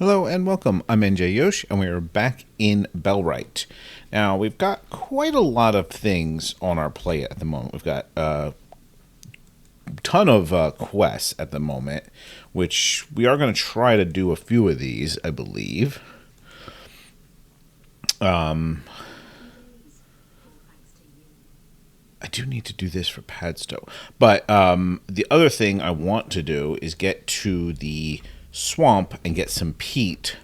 Hello and welcome. I'm NJ Yosh, and we are back in Bellwright. Now, we've got quite a lot of things on our plate at the moment. We've got a ton of quests at the moment, which we are going to try to do a few of these, I believe. I do need to do this for Padstow. But the other thing I want to do is get to the swamp and get some peat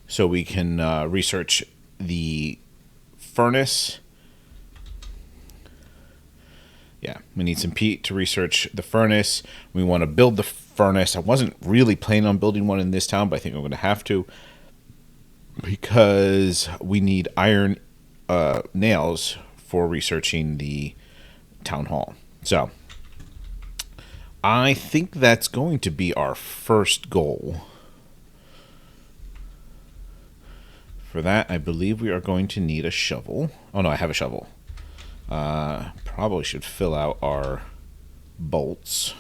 so we can research the furnace. Yeah, we need some peat to research the furnace. We want to build the furnace. I wasn't really planning on building one in this town, but I think I'm going to have to because we need iron nails for researching the town hall. So I think that's going to be our first goal. For that, I believe we are going to need a shovel. Oh no, I have a shovel. Probably should fill out our bolts.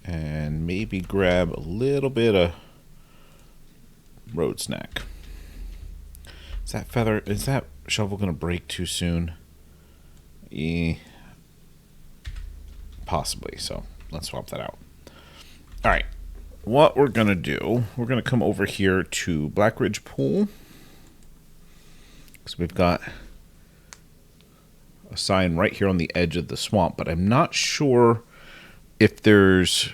And maybe grab a little bit of road snack. Is that shovel going to break too soon? Possibly, so let's swap that out. Alright, what we're going to do, we're going to come over here to Black Ridge Pool. So we've got a sign right here on the edge of the swamp, but I'm not sure if there's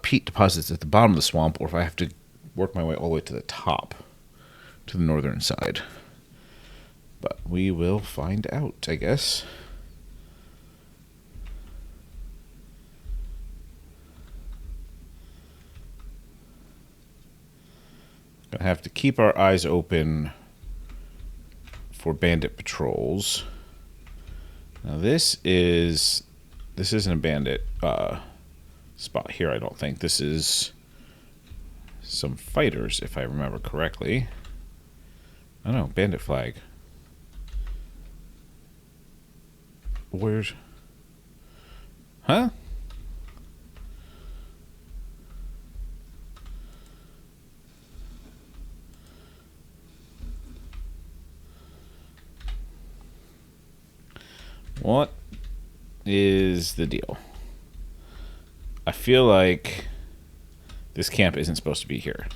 peat deposits at the bottom of the swamp or if I have to work my way all the way to the top, to the northern side. But we will find out, I guess. Gonna have to keep our eyes open for bandit patrols. Now this isn't a bandit spot here, I don't think. This is some fighters, if I remember correctly. I don't know, bandit flag. Where's... Huh? What is the deal? I feel like this camp isn't supposed to be here.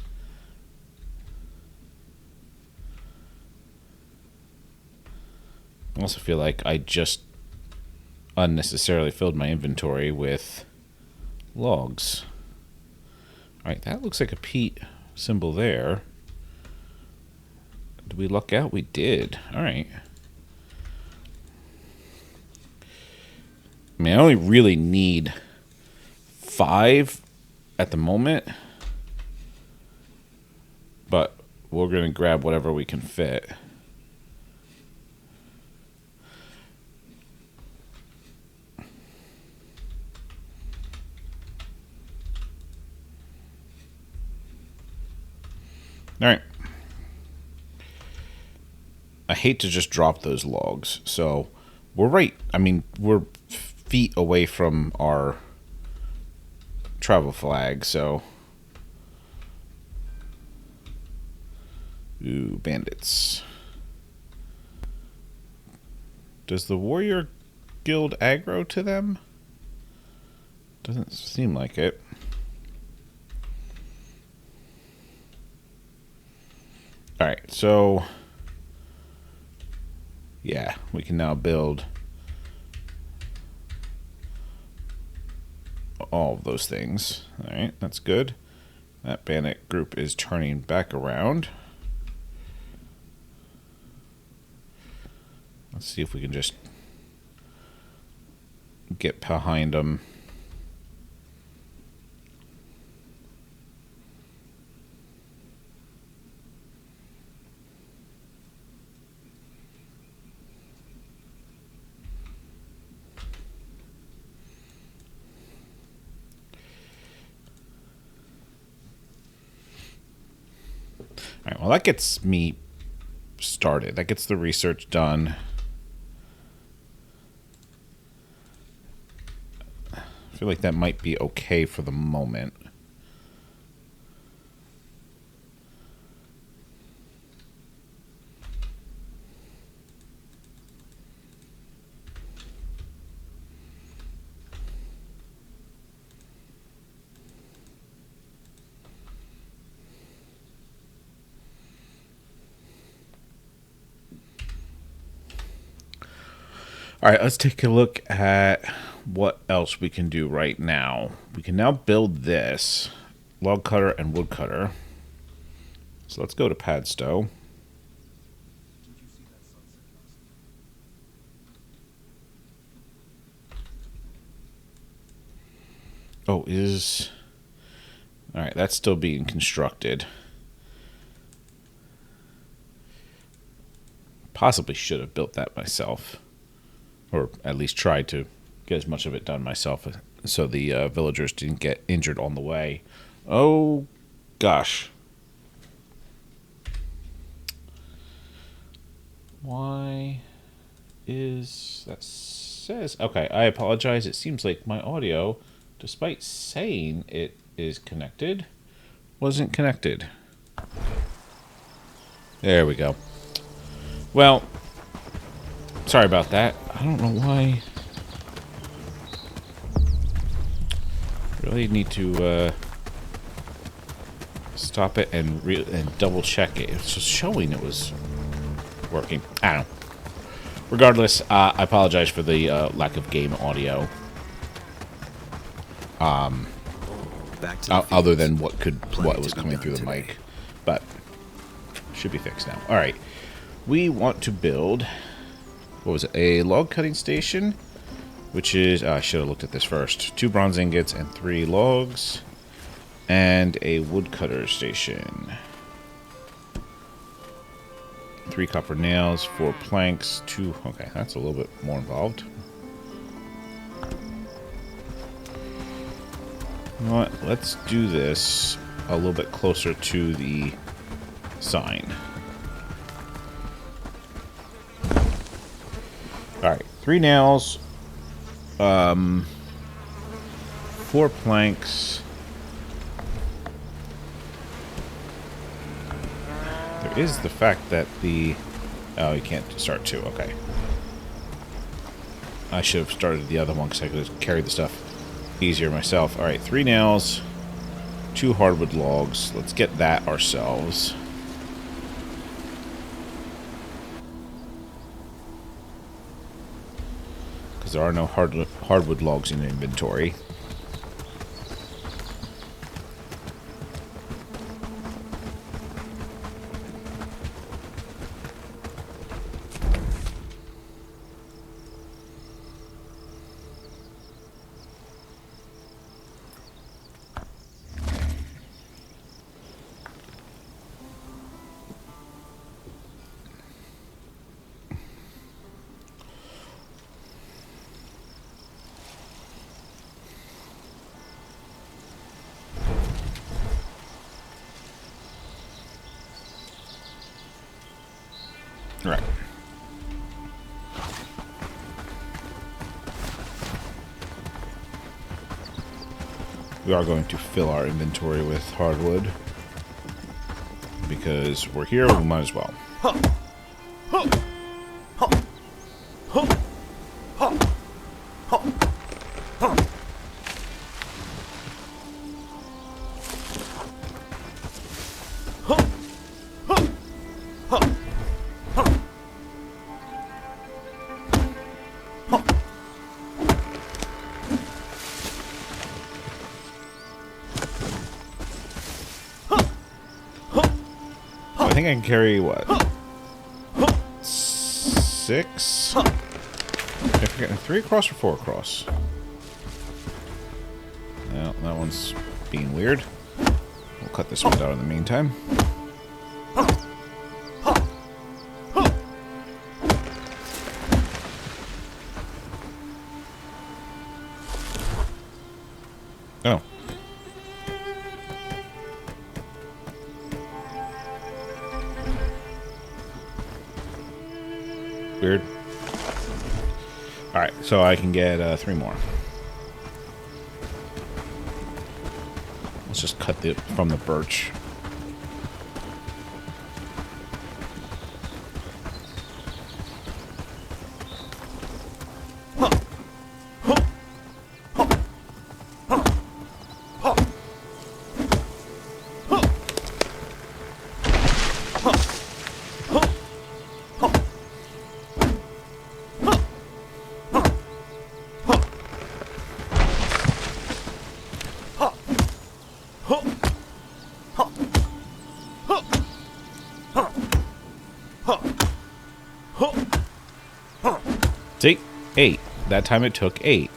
I also feel like I just unnecessarily filled my inventory with logs. Alright, that looks like a peat symbol there. Did we luck out? We did. Alright. I mean, I only really need 5 at the moment. But we're going to grab whatever we can fit. Alright. I hate to just drop those logs. So, we're right. I mean, we're feet away from our travel flag, so... Ooh, bandits. Does the warrior guild aggro to them? Doesn't seem like it. Alright, so... Yeah, we can now build all of those things. Alright, that's good. That bandit group is turning back around. Let's see if we can just get behind them. Alright, well that gets me started. That gets the research done. feel like that might be okay for the moment. All right, let's take a look at what else we can do right now. We can now build this log cutter and wood cutter. So let's go to Padstow. Oh, is... All right, that's still being constructed. Possibly should have built that myself. Or at least tried to get as much of it done myself so the villagers didn't get injured on the way. Oh, gosh. Why is that says... Okay, I apologize. It seems like my audio, despite saying it is connected, wasn't connected. There we go. Well, sorry about that. I don't know why. Really need to stop it and double check it. It's just showing it was working. I don't know. Regardless, I apologize for the lack of game audio. Back to the Other than what was coming through the mic, but should be fixed now. All right, we want to build. What was it? A log cutting station, which is... I should have looked at this first. 2 bronze ingots and 3 logs. And a woodcutter station. 3 copper nails, 4 planks, 2... Okay, that's a little bit more involved. You know what? Let's do this a little bit closer to the sign. Alright, 3 nails, 4 planks. There is the fact that the... Oh, you can't start 2, okay. I should have started the other one because I could have carried the stuff easier myself. Alright, 3 nails, 2 hardwood logs. Let's get that ourselves. There are no hardwood logs in inventory. Right. We are going to fill our inventory with hardwood. Because we're here, we might as well. I think I can carry, what? 6? I forget, 3 across or 4 across? Well, that one's being weird. We'll cut this one down in the meantime. Oh. Weird. Alright, so I can get 3 more. Let's just cut from the birch. See? 8. That time it took 8.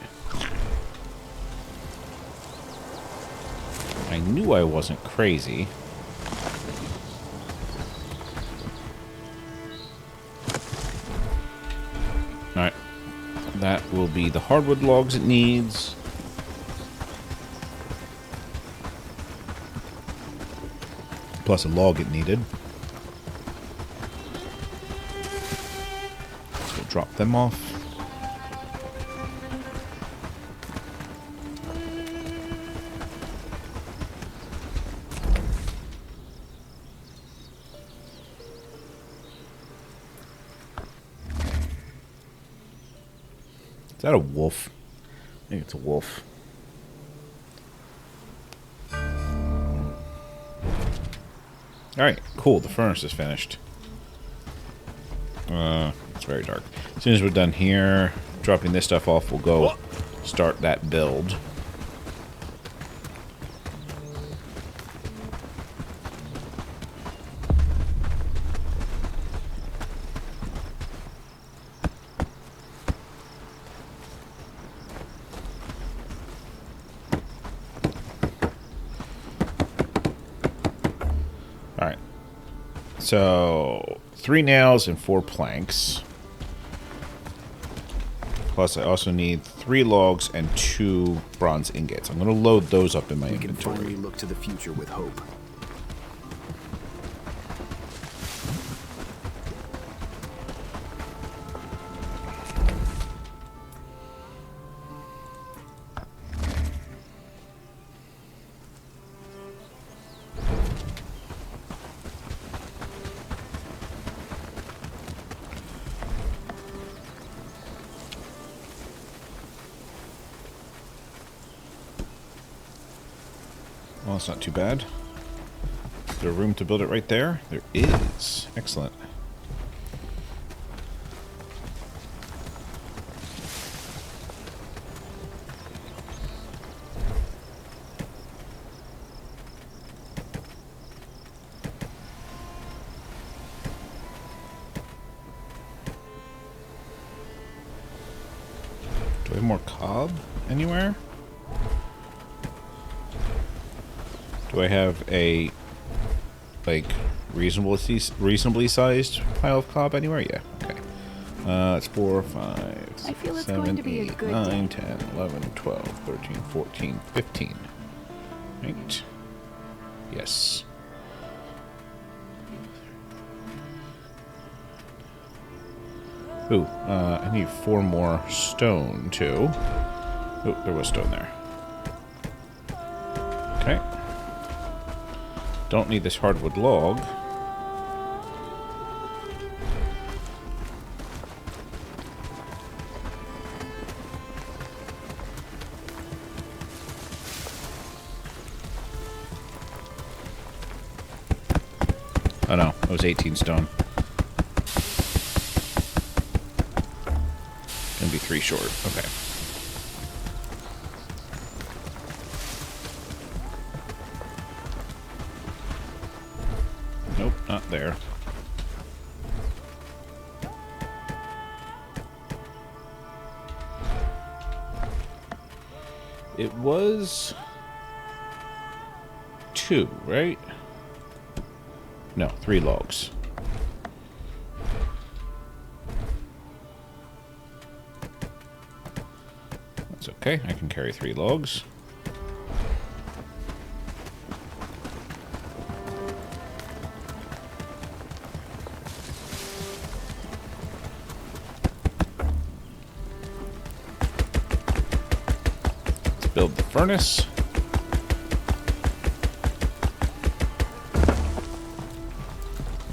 I knew I wasn't crazy. Alright. That will be the hardwood logs it needs. Plus a log it needed. So drop them off. Is that a wolf? I think it's a wolf. Alright, cool. The furnace is finished. It's very dark. As soon as we're done here, dropping this stuff off, we'll go start that build. Alright. So, 3 nails and 4 planks. Plus, I also need 3 logs and 2 bronze ingots. I'm going to load those up in my inventory. We can finally look to the future with hope. Well, it's not too bad. Is there room to build it right there? There is. Excellent. Do I have more cob anywhere? Do I have a, like, reasonably sized pile of cob anywhere? Yeah, okay. It's 4, 5, 6, 7, 8, 9, 10, 11, 12, 13, 14, 15. Right? Yes. Ooh, I need 4 more stone, too. Oh, there was stone there. Okay. Don't need this hardwood log. Oh no, it was 18 stone. Gonna be 3 short. Okay. Nope, not there. It was 2, right? No, 3 logs. That's okay, I can carry 3 logs. Build the furnace.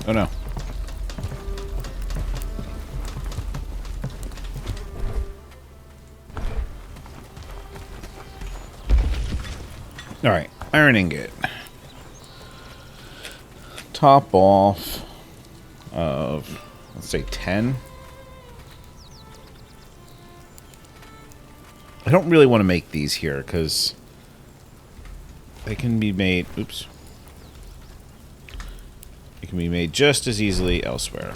Oh no. Alright, iron ingot. Top off of, let's say 10. I don't really want to make these here because they can be made, oops. It can be made just as easily elsewhere.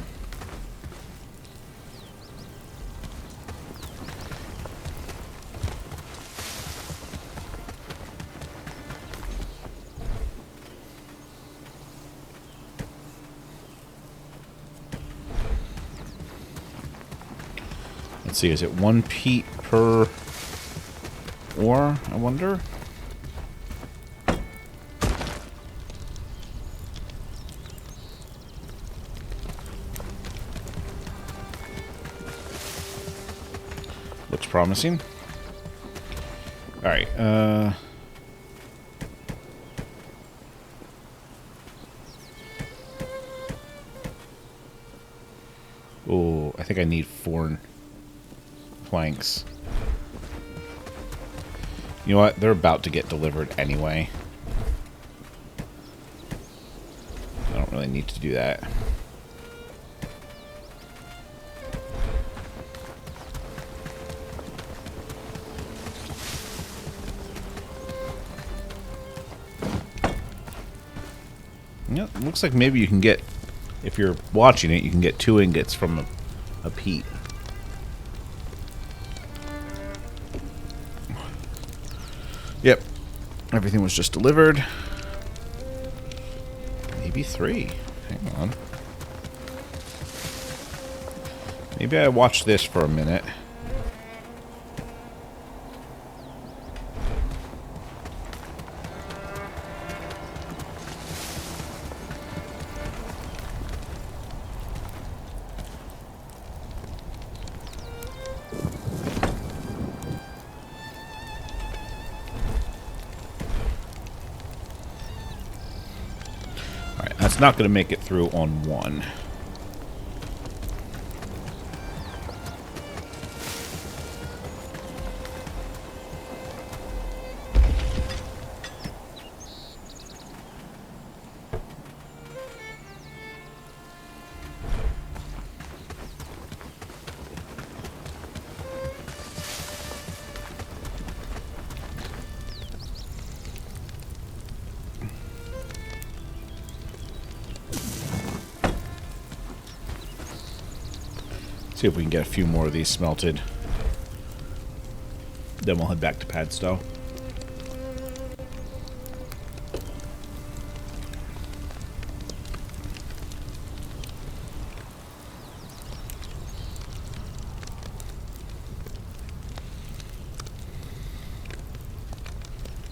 Let's see, is it 1 peat per ore, I wonder? Looks promising. Alright, oh, I think I need 4 planks. You know what? They're about to get delivered anyway. I don't really need to do that. Yeah, looks like maybe you can get, if you're watching it, you can get 2 ingots from a peat. Yep. Everything was just delivered. Maybe 3. Hang on. Maybe I watched this for a minute. It's not going to make it through on 1. See if we can get a few more of these smelted. Then we'll head back to Padstow.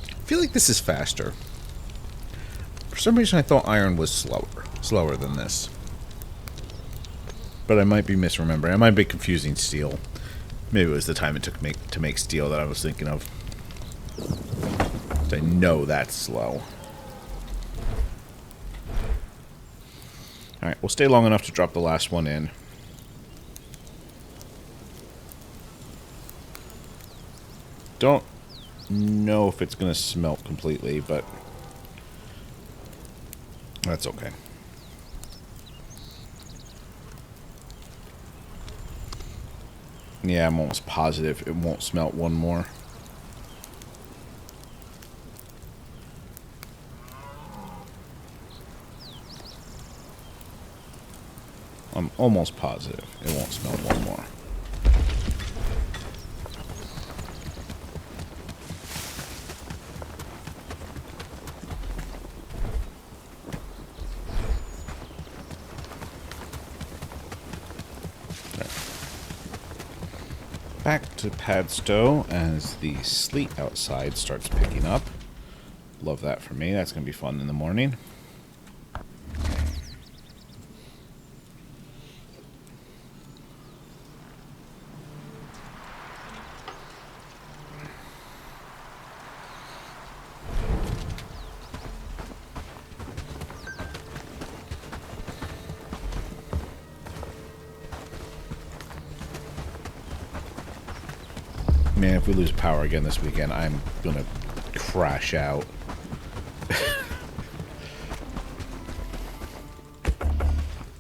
I feel like this is faster. For some reason I thought iron was slower than this. But I might be misremembering. I might be confusing steel. Maybe it was the time it took to make steel that I was thinking of. I know that's slow. Alright, we'll stay long enough to drop the last one in. Don't know if it's going to smelt completely, but that's okay. Yeah, I'm almost positive it won't smelt one more. I'm almost positive it won't smelt one more. Back to Padstow as the sleet outside starts picking up. Love that for me. That's going to be fun in the morning. Man, if we lose power again this weekend, I'm gonna crash out.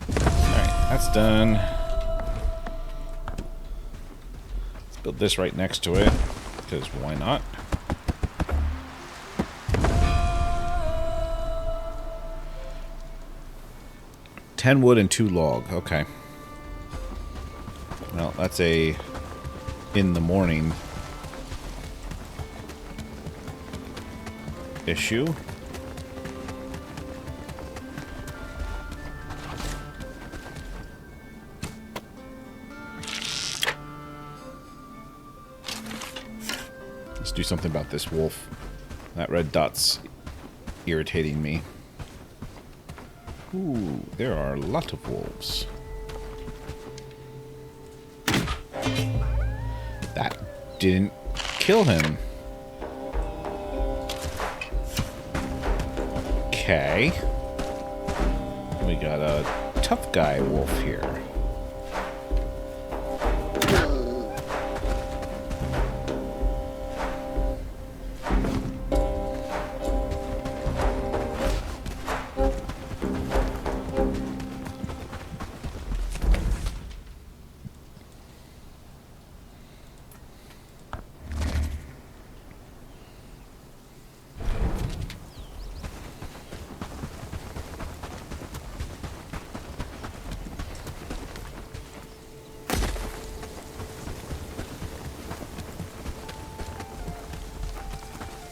Alright, that's done. Let's build this right next to it, because why not? Ten wood and 2 log. Okay. Well, that's a in the morning issue. Let's do something about this wolf. That red dot's irritating me. Ooh, there are a lot of wolves. That didn't kill him. Okay. We got a tough guy wolf here.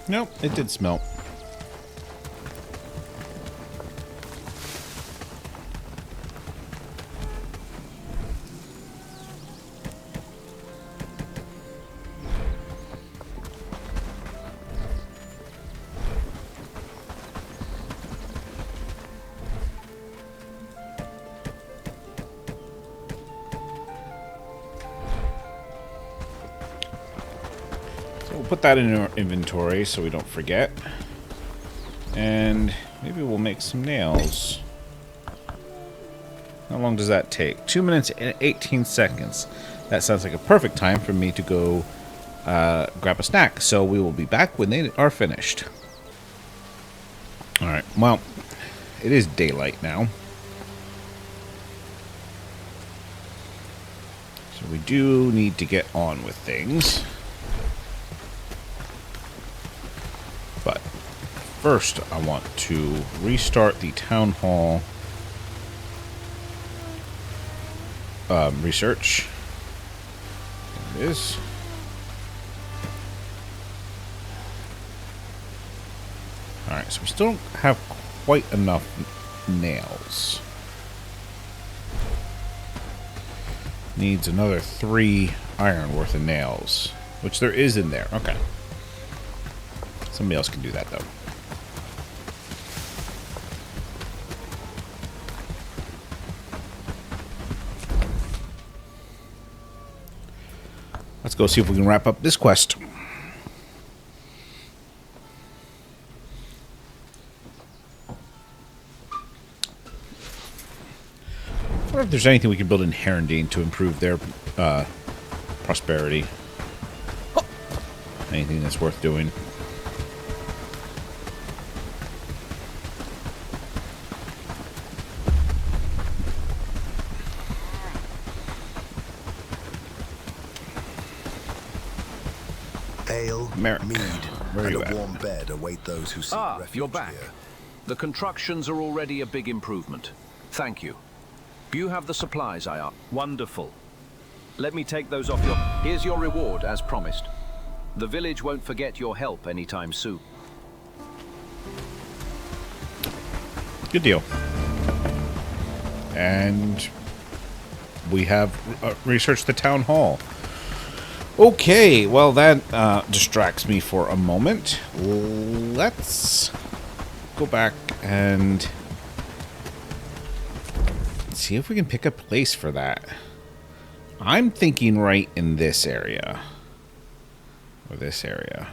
Nope, it did smelt. We'll put that in our inventory so we don't forget. And maybe we'll make some nails. How long does that take? 2 minutes and 18 seconds. That sounds like a perfect time for me to go grab a snack. So we will be back when they are finished. Alright, well, it is daylight now. So we do need to get on with things. But first, I want to restart the town hall research. There it is. Alright, so we still don't have quite enough nails. Needs another 3 iron worth of nails, which there is in there. Okay. Somebody else can do that, though. Let's go see if we can wrap up this quest. I wonder if there's anything we can build in Herondine to improve their prosperity. Anything that's worth doing. Ale, Merrick, mead, where are and you a at? warm bed await those who seek refuge You're back. here. The constructions are already a big improvement. Thank you. You have the supplies I asked. Wonderful. Let me take those off your... Here's your reward, as promised. The village won't forget your help anytime soon. Good deal. And we have researched the town hall. Okay, well that distracts me for a moment. Let's go back and see if we can pick a place for that. I'm thinking right in this area. Or this area.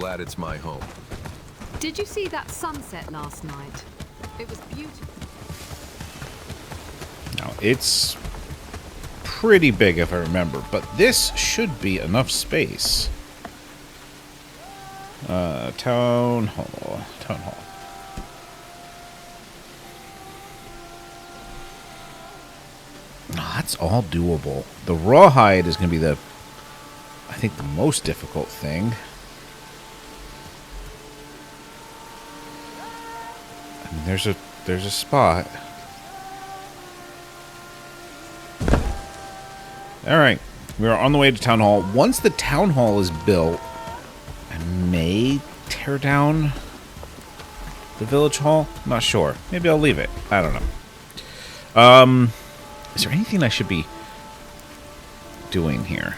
glad it's my home. Did you see that sunset last night? It was beautiful. Now, it's pretty big if I remember, but this should be enough space. Town hall. Town hall. No, that's all doable. The rawhide is going to be I think, the most difficult thing. I mean, there's a spot. All right, we are on the way to town hall. Once the town hall is built, I may tear down the village hall. I'm not sure. Maybe I'll leave it. I don't know. Is there anything I should be doing here?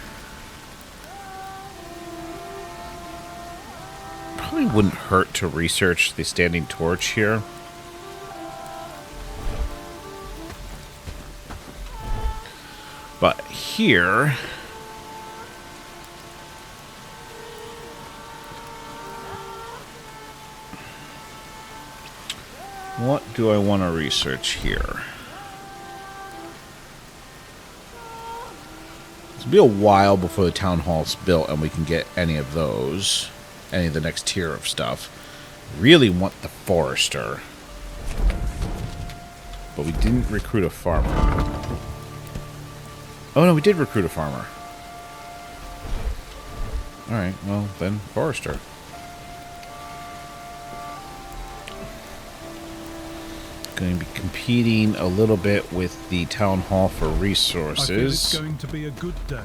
Probably wouldn't hurt to research the standing torch here. But here, what do I want to research here? It'll be a while before the town hall's built and we can get any of those, any of the next tier of stuff. Really want the forester, but we didn't recruit a farmer. Oh no, we did recruit a farmer. Alright, well then, forester. Going to be competing a little bit with the town hall for resources. I feel it's going to be a good day.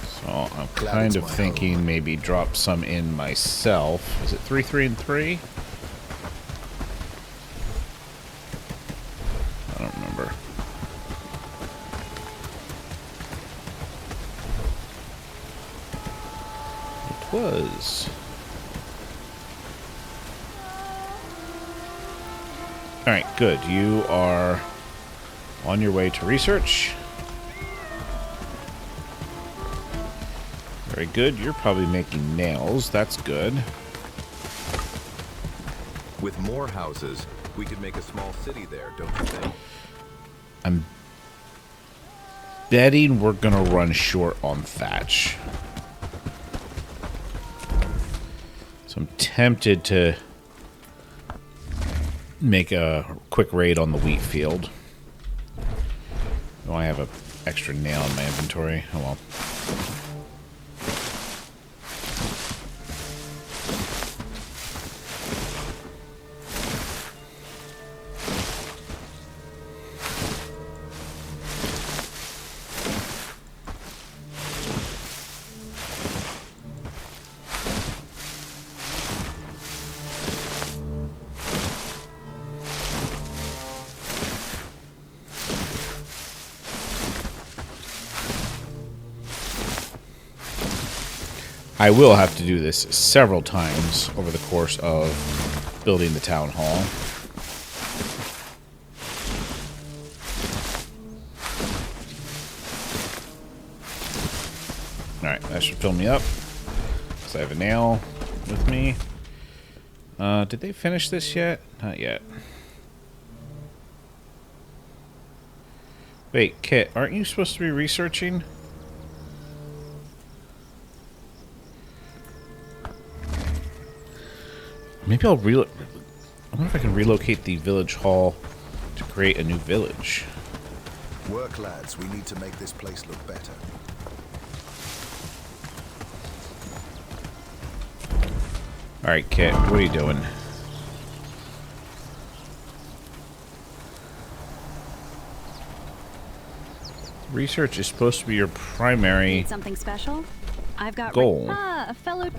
So I'm kind of thinking maybe drop some in myself. Is it 3, 3, and 3? I don't remember. It was. Alright, good. You are on your way to research. Very good. You're probably making nails. That's good. With more houses, we could make a small city there, don't you think? I'm betting we're going to run short on thatch. So I'm tempted to make a quick raid on the wheat field. Oh, I have an extra nail in my inventory. Oh well. I will have to do this several times over the course of building the town hall. Alright, that should fill me up. So I have a nail with me. Did they finish this yet? Not yet. Wait, Kit, aren't you supposed to be researching? Maybe I'll I wonder if I can relocate the village hall to create a new village. Work, lads. We need to make this place look better. Alright, Kit, what are you doing? Research is supposed to be your primary Need something special? I've got goal. a fellow.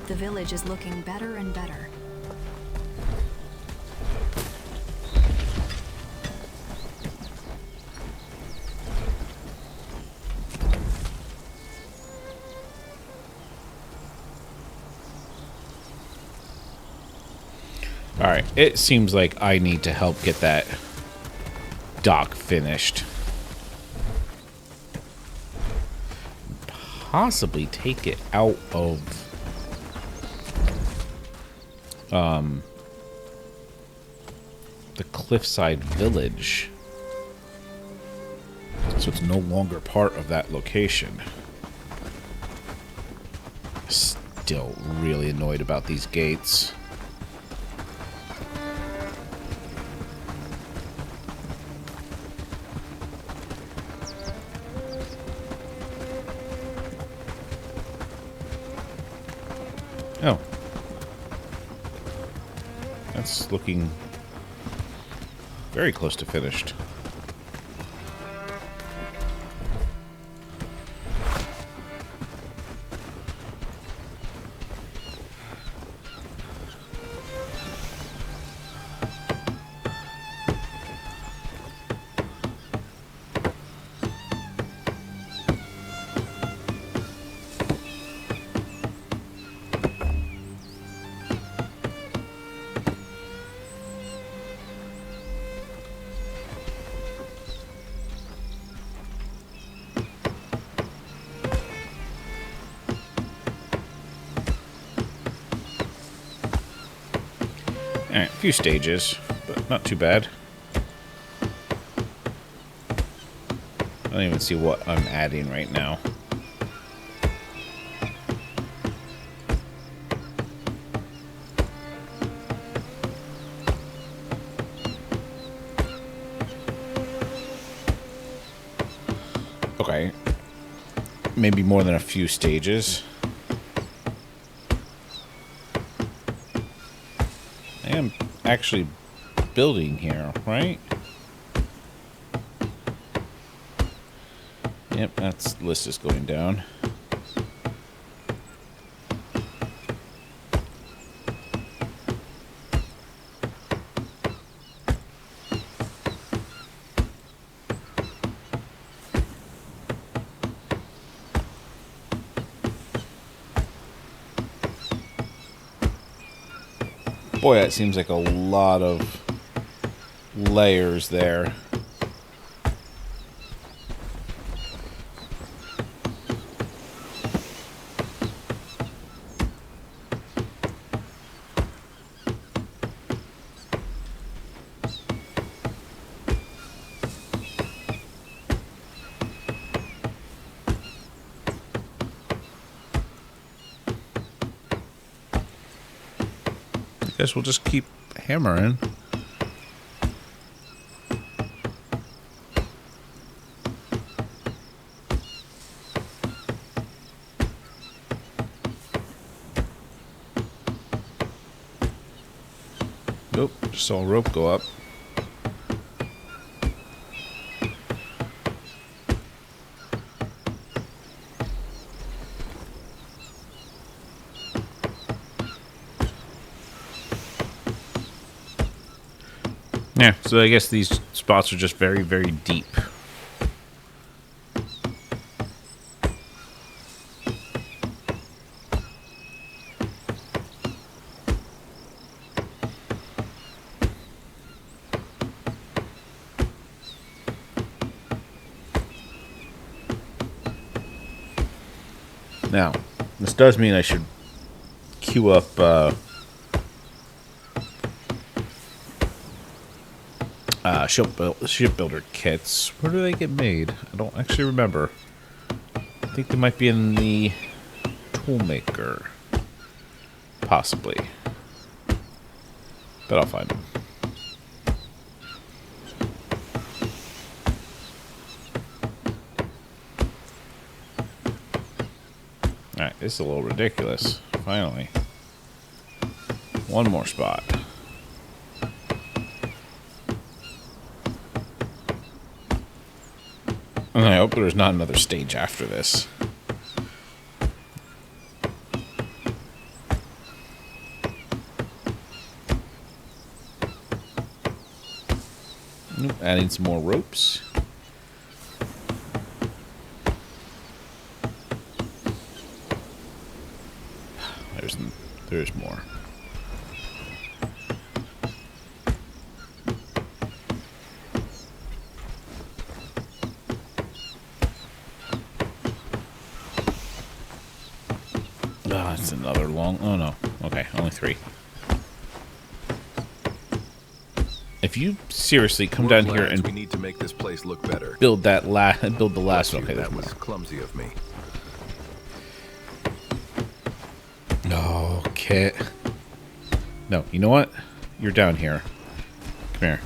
The village is looking better and better. Alright, it seems like I need to help get that dock finished. Possibly take it out of the Cliffside village, so it's no longer part of that location. Still really annoyed about these gates. Oh. That's looking very close to finished. Alright, a few stages, but not too bad. I don't even see what I'm adding right now. Okay. Maybe more than a few stages. I am actually building here, right? Yep, that's list is going down. Boy, that seems like a lot of layers there. Guess we'll just keep hammering. Nope, just saw a rope go up. Yeah, so I guess these spots are just very, very deep. Now, this does mean I should queue up shipbuilder kits. Where do they get made? I don't actually remember. I think they might be in the toolmaker. Possibly. But I'll find them. Alright, this is a little ridiculous. Finally. One more spot. And I hope there's not another stage after this. Nope, adding some more ropes. There's more. That's another long... Oh, no. Okay, only 3. If you seriously come down here and we need to make this place look better. build the last one. Okay, that was clumsy of me. No, Kit. No, you know what? You're down here. Come here.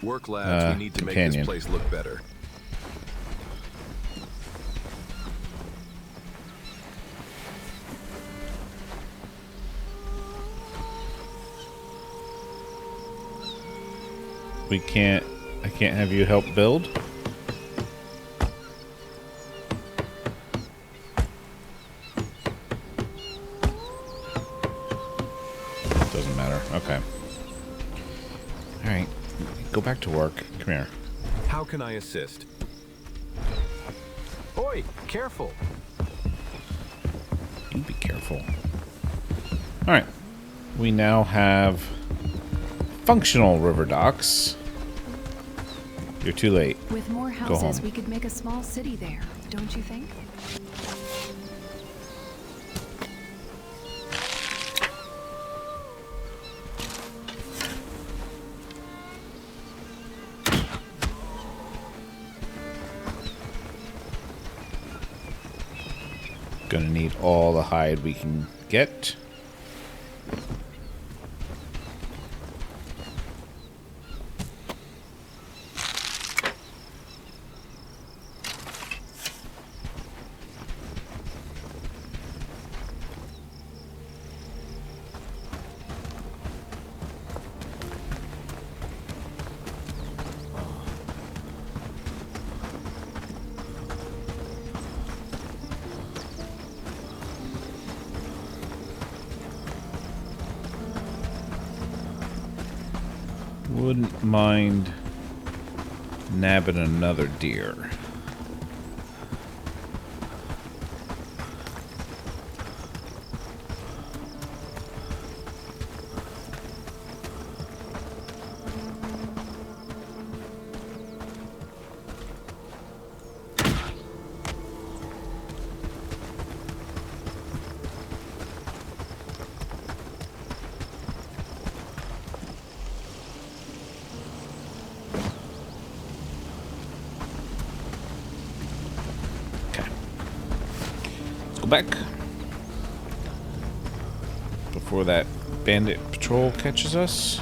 Work, lads. We need to make this place look better. I can't have you help build? Doesn't matter. Okay. Alright. Go back to work. Come here. How can I assist? Oi, careful. You be careful. Alright. We now have functional river docks. You're too late. With more Go houses, home. we could make a small city there, don't you think? Gonna need all the hide we can get. Wouldn't mind nabbing another deer. Back before that bandit patrol catches us.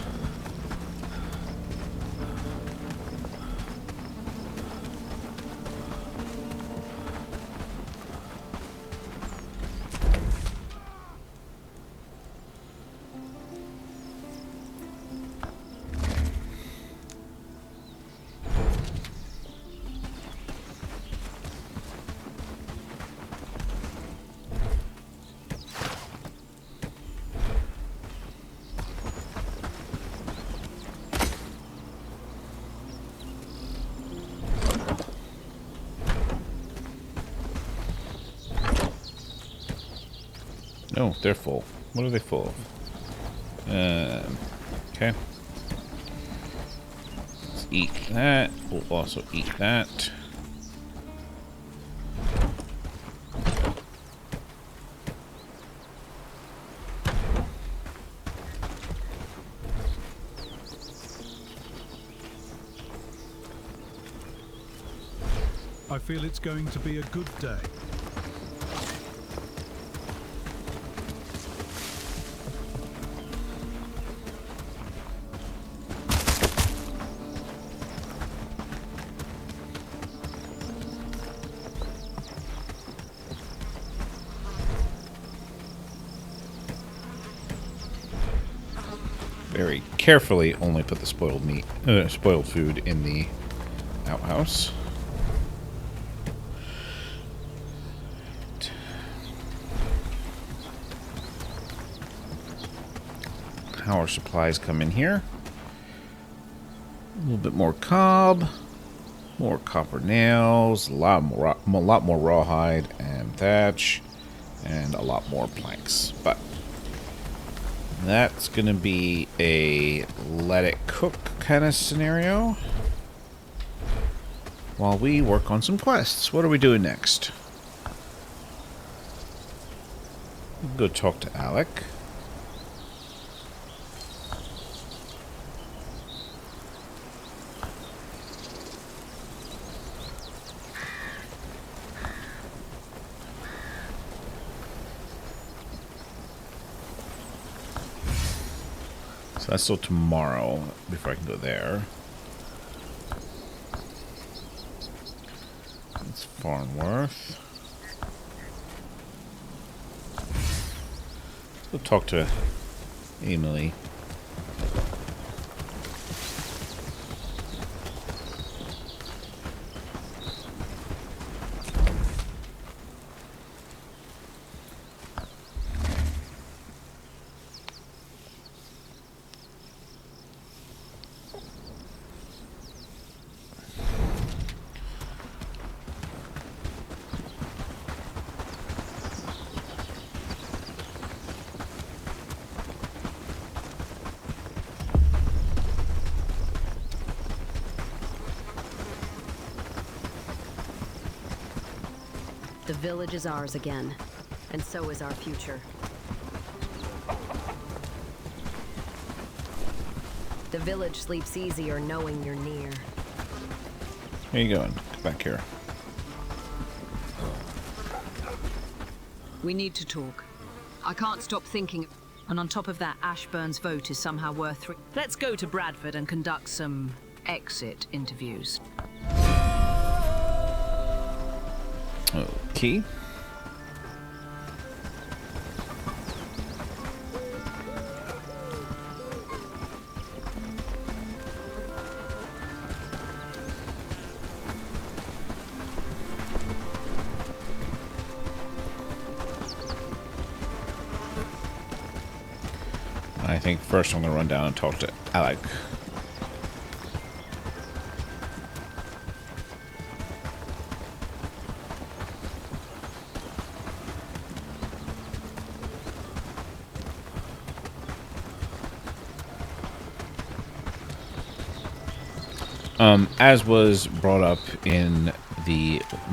Oh, they're full. What are they full of? Okay. Let's eat that. We'll also eat that. I feel it's going to be a good day. Very carefully only put the spoiled meat, spoiled food in the outhouse. Power supplies come in here. A little bit more cob, more copper nails, a lot more rawhide and thatch, and a lot more planks. But that's gonna be a let it cook kind of scenario while we work on some quests. What are we doing next? Go talk to Alec. So that's still tomorrow before I can go there. It's Farnworth. Let's go talk to Emily. The village is ours again, and so is our future. The village sleeps easier knowing you're near. Where you going? Come back here. We need to talk. I can't stop thinking. And on top of that, Ashburn's vote is somehow worth three. Let's go to Bradford and conduct some exit interviews. Okay. I think first I'm going to run down and talk to Alec. As was brought up in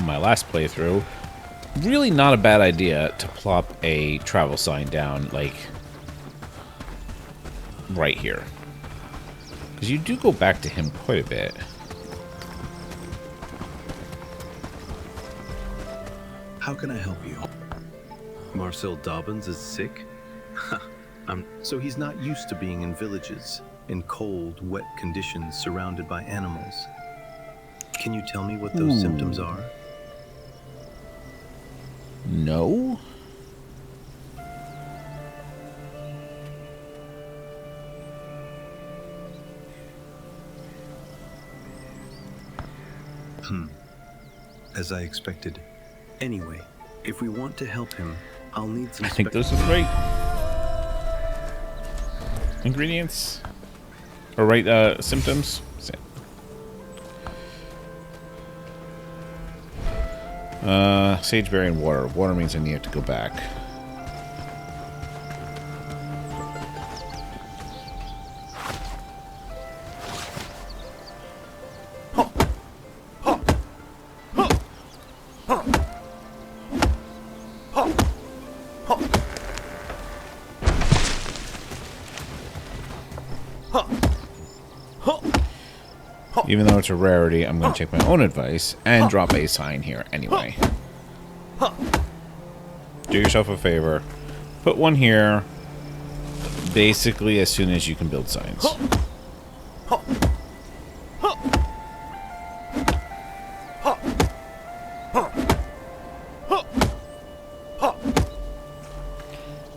my last playthrough, really not a bad idea to plop a travel sign down, like, right here. Because you do go back to him quite a bit. How can I help you? Marcel Dobbins is sick? So he's not used to being in villages, in cold, wet conditions surrounded by animals. Can you tell me what those symptoms are? No? As I expected. Anyway, if we want to help him, I'll need some... I think those are great ingredients. Or right, symptoms. Sageberry and water. Water means I need to go back. Even though it's a rarity, I'm going to take my own advice and drop a sign here anyway. Do yourself a favor. Put one here basically as soon as you can build signs.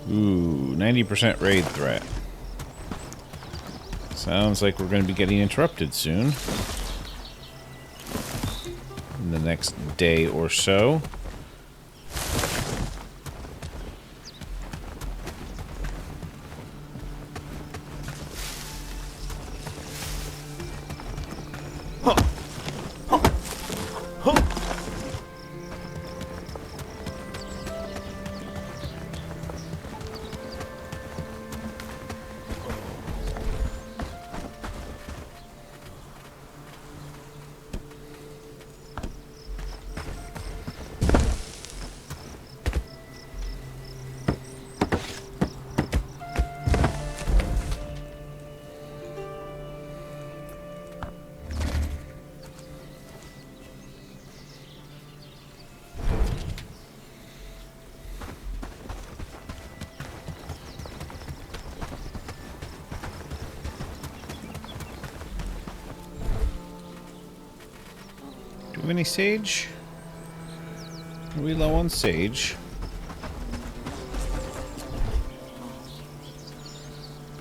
Ooh, 90% raid threat. Sounds like we're going to be getting interrupted soon. In the next day or so. we have any sage? Are we low on sage?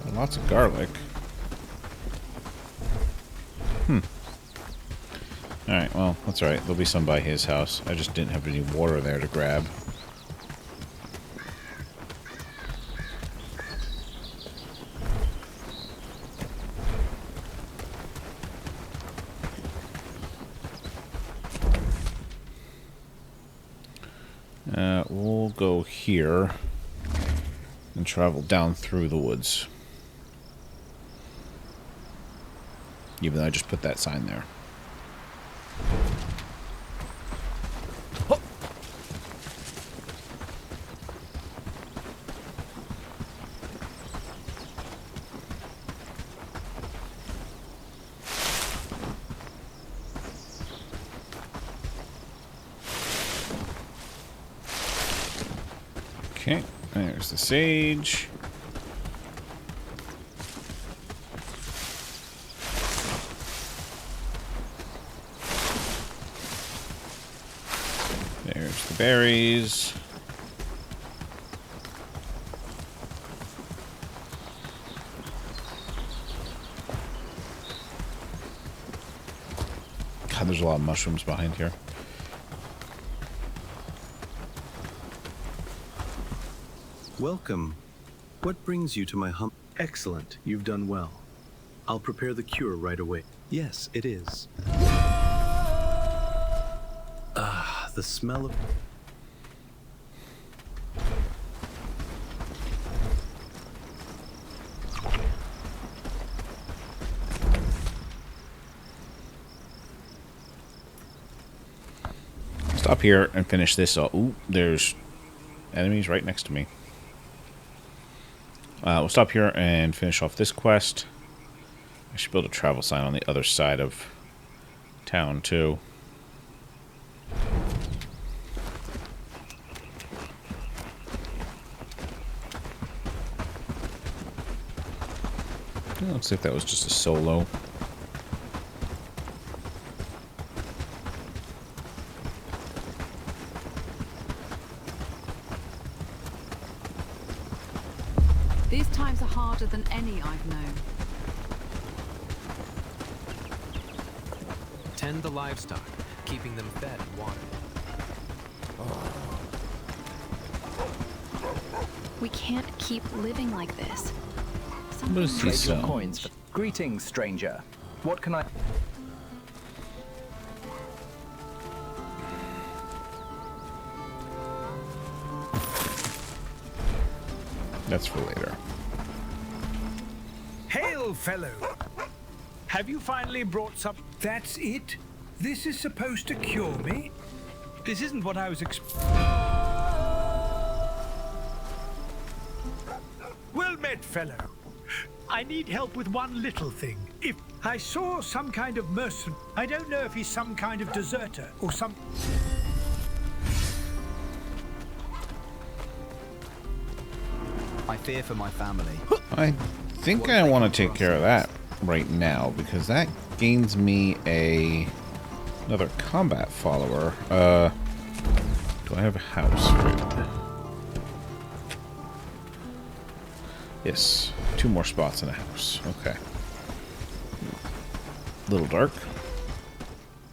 Got lots of garlic. Alright, well, that's alright. There'll be some by his house. I just didn't have any water there to grab. We'll go here and travel down through the woods. Even though I just put that sign there. Okay, there's the sage. There's the berries. God, there's a lot of mushrooms behind here. Welcome. What brings you to my hum? Excellent. You've done well. I'll prepare the cure right away. Yes, it is. Ah, the smell of... Stop here and finish this off. Ooh, there's enemies right next to me. We'll stop here and finish off this quest. I should build a travel sign on the other side of town, too. It looks like that was just a solo. These times are harder than any I've known. Tend the livestock, keeping them fed and watered. We can't keep living like this. What does he Trade your sell? coins. Greetings, stranger. What can I... That's for later. Hail, fellow! Have you finally brought some... That's it? This is supposed to cure me? This isn't what I was Well met, fellow. I need help with one little thing. If I saw some kind of mercenary, I don't know if he's some kind of deserter or some... I fear for my family. I think I want to take care of that right now, because that gains me another combat follower. Do I have a house for it? Yes, 2 more spots in a house. Okay. A little dark.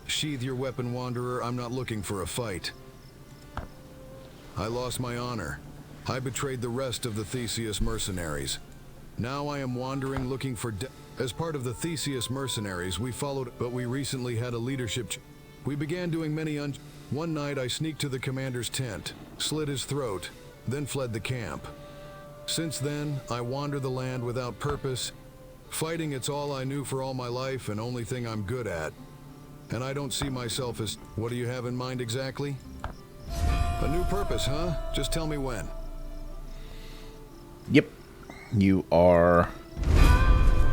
Sheathe your weapon, Wanderer. I'm not looking for a fight. I lost my honor. I betrayed the rest of the Theseus mercenaries. Now I am wandering looking for As part of the Theseus mercenaries, we followed, but we recently had a leadership We began doing many One night I sneaked to the commander's tent, slit his throat, then fled the camp. Since then, I wander the land without purpose. Fighting, it's all I knew for all my life and only thing I'm good at. And I don't see myself as... What do you have in mind exactly? A new purpose, huh? Just tell me when. Yep. You are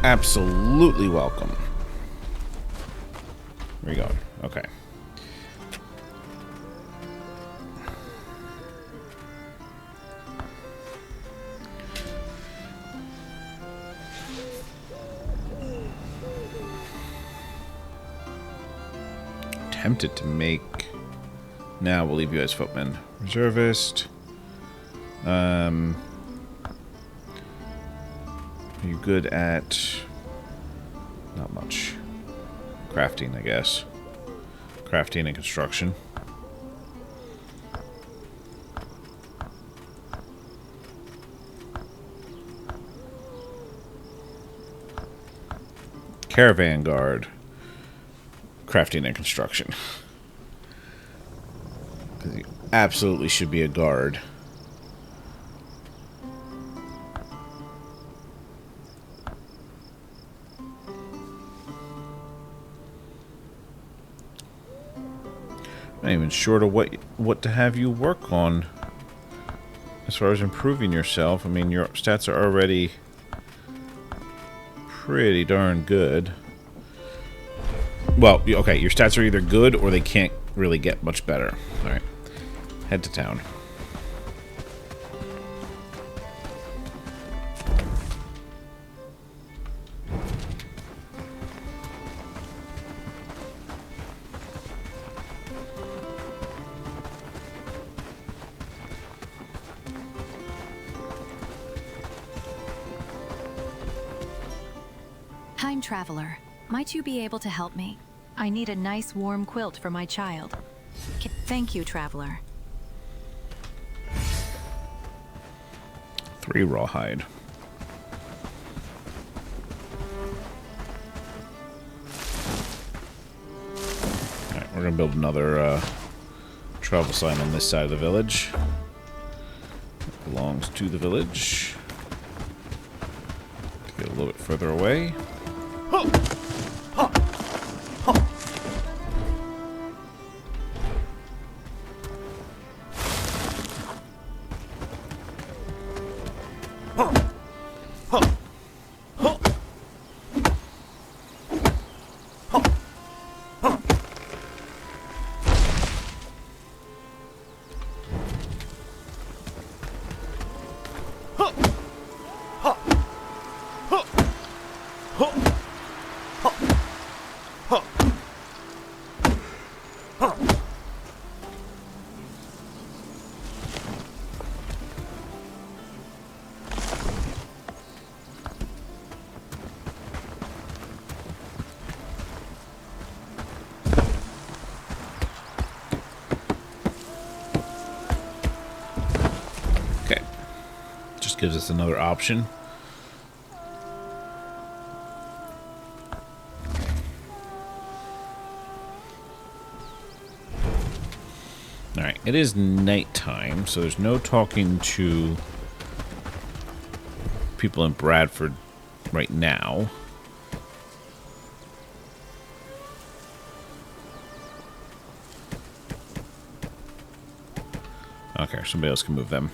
absolutely welcome. Where are you going? Okay. tempted to make... Now we'll leave you as footman. Reservist. Are you good at... Not much. Crafting, I guess. Crafting and construction. Caravan guard. Crafting and construction. Because you absolutely should be a guard. Not even sure to what to have you work on as far as improving yourself. I mean, your stats are already pretty darn good. Well, okay, your stats are either good or they can't really get much better. Alright, head to town. Time traveler, might you be able to help me? I need a nice warm quilt for my child. Thank you, traveler. 3 rawhide. Alright, we're gonna build another travel sign on this side of the village. It belongs to the village. Get a little bit further away. Gives us another option. Alright, it is nighttime, so there's no talking to people in Bradford right now. Okay, somebody else can move them.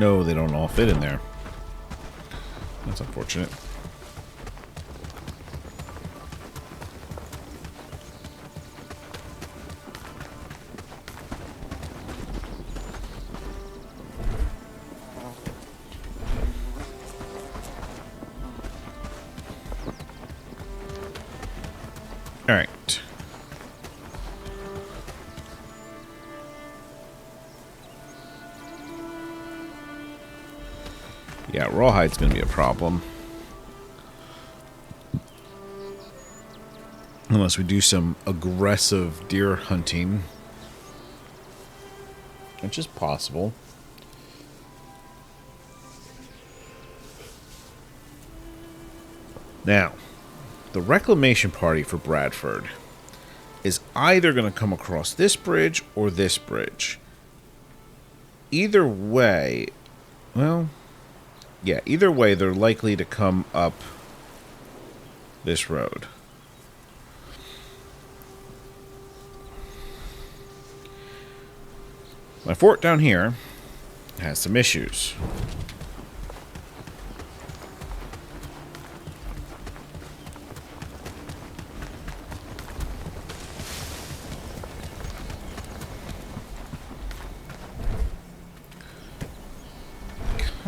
No, they don't all fit in there. That's unfortunate. All right. Yeah, rawhide's going to be a problem. Unless we do some aggressive deer hunting. Which is possible. Now, the reclamation party for Bradford is either going to come across this bridge or this bridge. Either way, well... yeah, either way, they're likely to come up this road. My fort down here has some issues.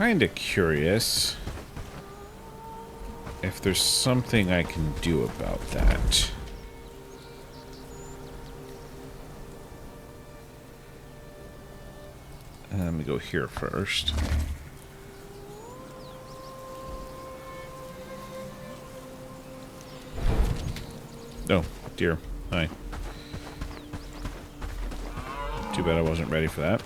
kind of curious if there's something I can do about that. Let me go here first. Oh, dear. Hi. Too bad I wasn't ready for that.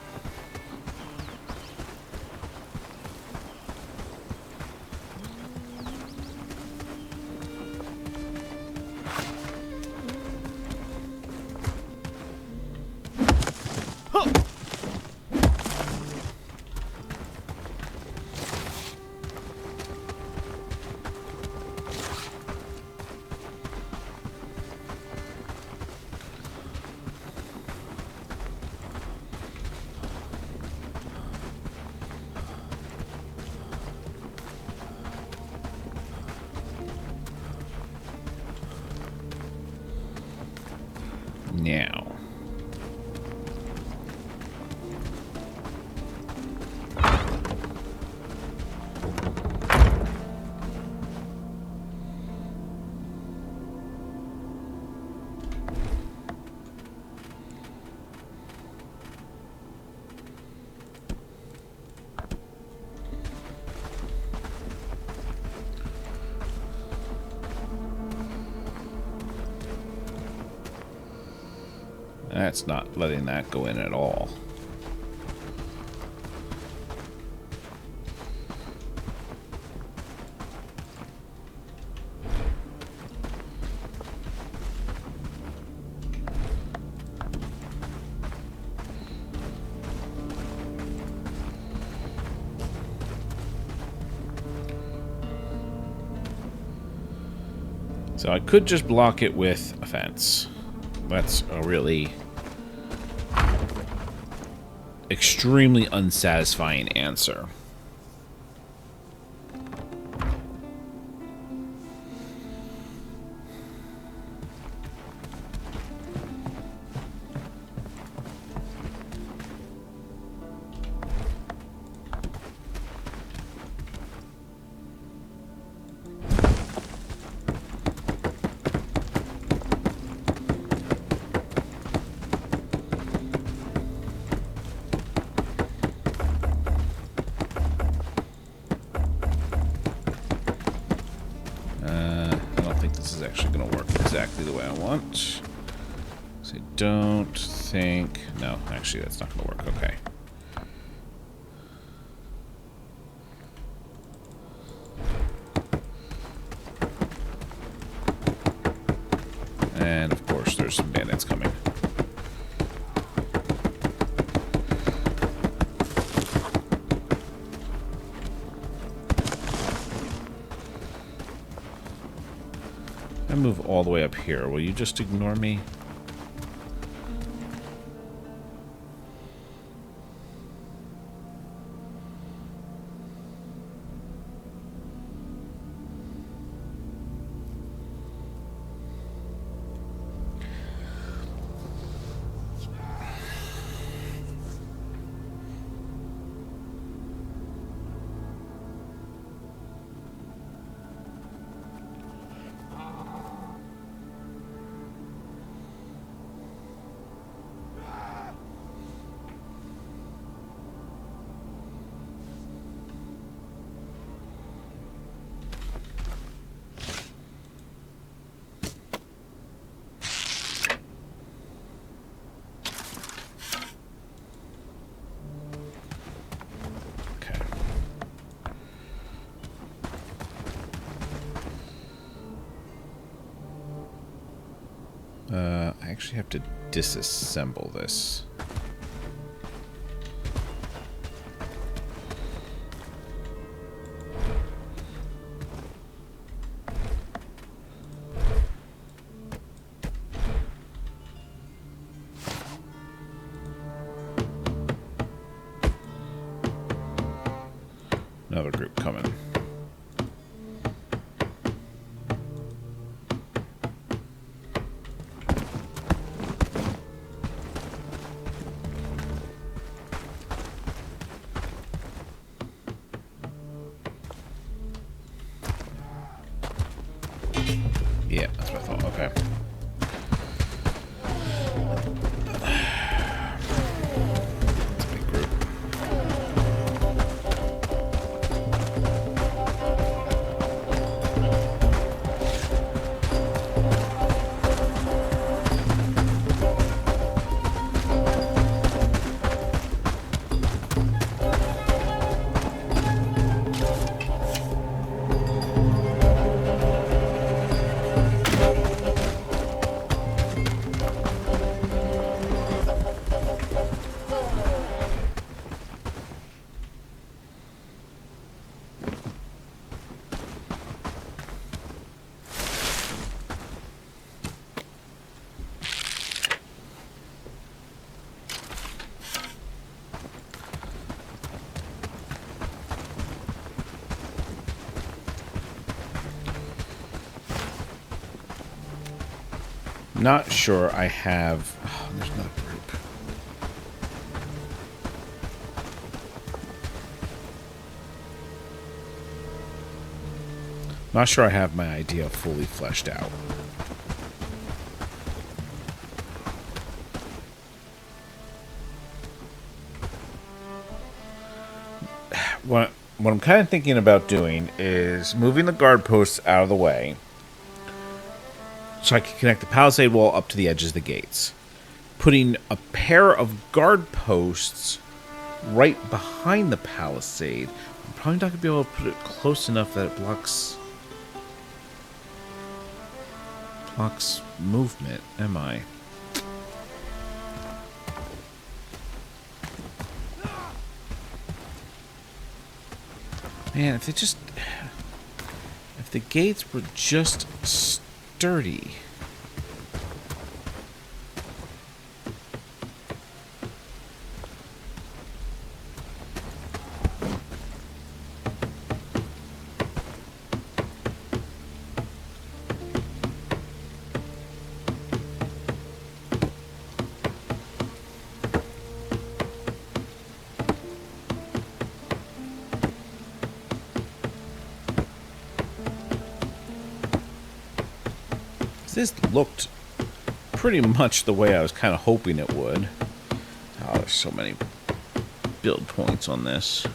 Now. That's not letting that go in at all. So I could just block it with a fence. That's a really extremely unsatisfying answer. Actually going to work exactly the way I want. So I don't think... No, actually that's not going to work. Okay. And of course there's some bandits coming. I move all the way up here. Will you just ignore me? I actually have to disassemble this. Another group coming. Yeah, that's what I thought. Okay. It's a big group. Not sure I have... Oh, there's another group. Not sure I have my idea fully fleshed out. What I'm kind of thinking about doing is moving the guard posts out of the way, so I can connect the palisade wall up to the edges of the gates. Putting a pair of guard posts right behind the palisade. I'm probably not going to be able to put it close enough that it blocks movement, am I? Man, if the gates were just sturdy. This looked pretty much the way I was kind of hoping it would. Oh, there's so many build points on this.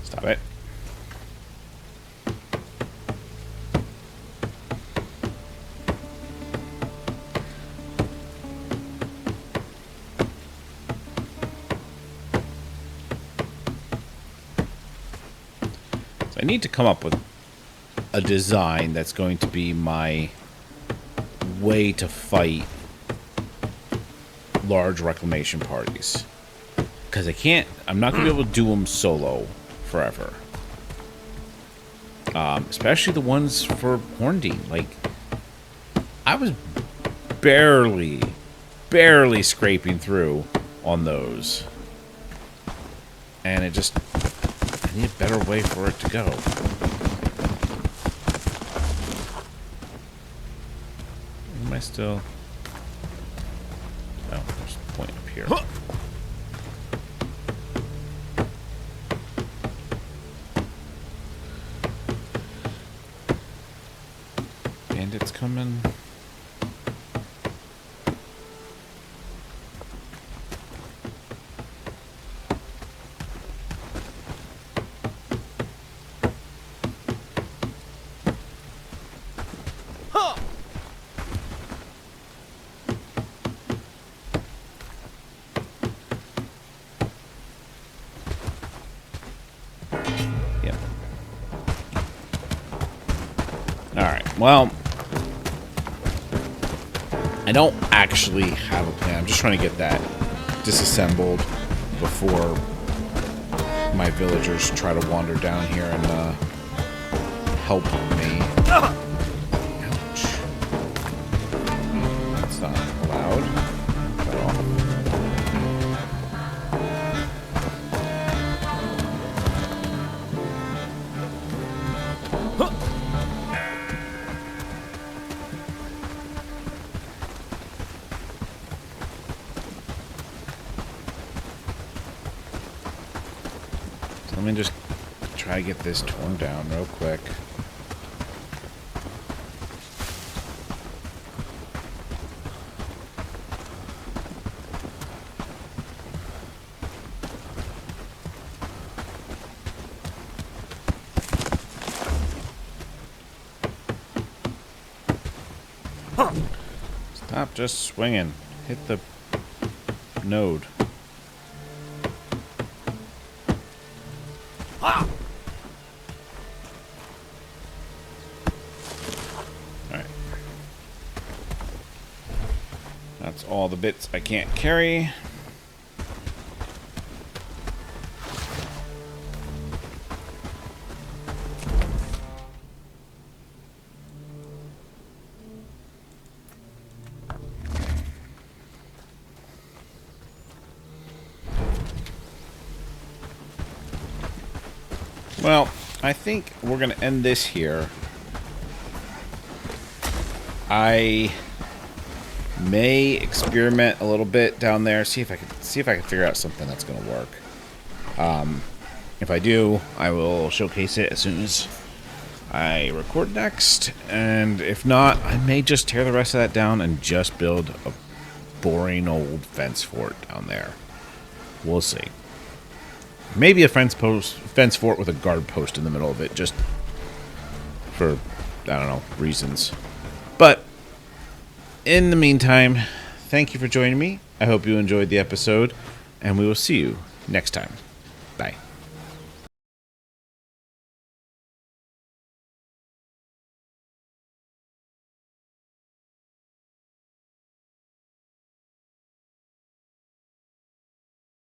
Stop it. So I need to come up with a design that's going to be my way to fight large reclamation parties. Because I'm not going to be able to do them solo forever. Especially the ones for Horndean. Like, I was barely scraping through on those. And I need a better way for it to go. Am I still... Oh, there's a point up here. Bandits coming. Alright, well, I don't actually have a plan. I'm just trying to get that disassembled before my villagers try to wander down here and help me. Ouch. That's not allowed at all. So let me just try to get this torn down real quick. Stop just swinging. Hit the node. Alright. That's all the bits I can't carry. Well, I think we're going to end this here. I may experiment a little bit down there, see if I can figure out something that's going to work. If I do, I will showcase it as soon as I record next, and if not, I may just tear the rest of that down and just build a boring old fence fort down there. We'll see. Maybe a fence fort with a guard post in the middle of it, just for, I don't know, reasons. But, in the meantime, thank you for joining me. I hope you enjoyed the episode, and we will see you next time.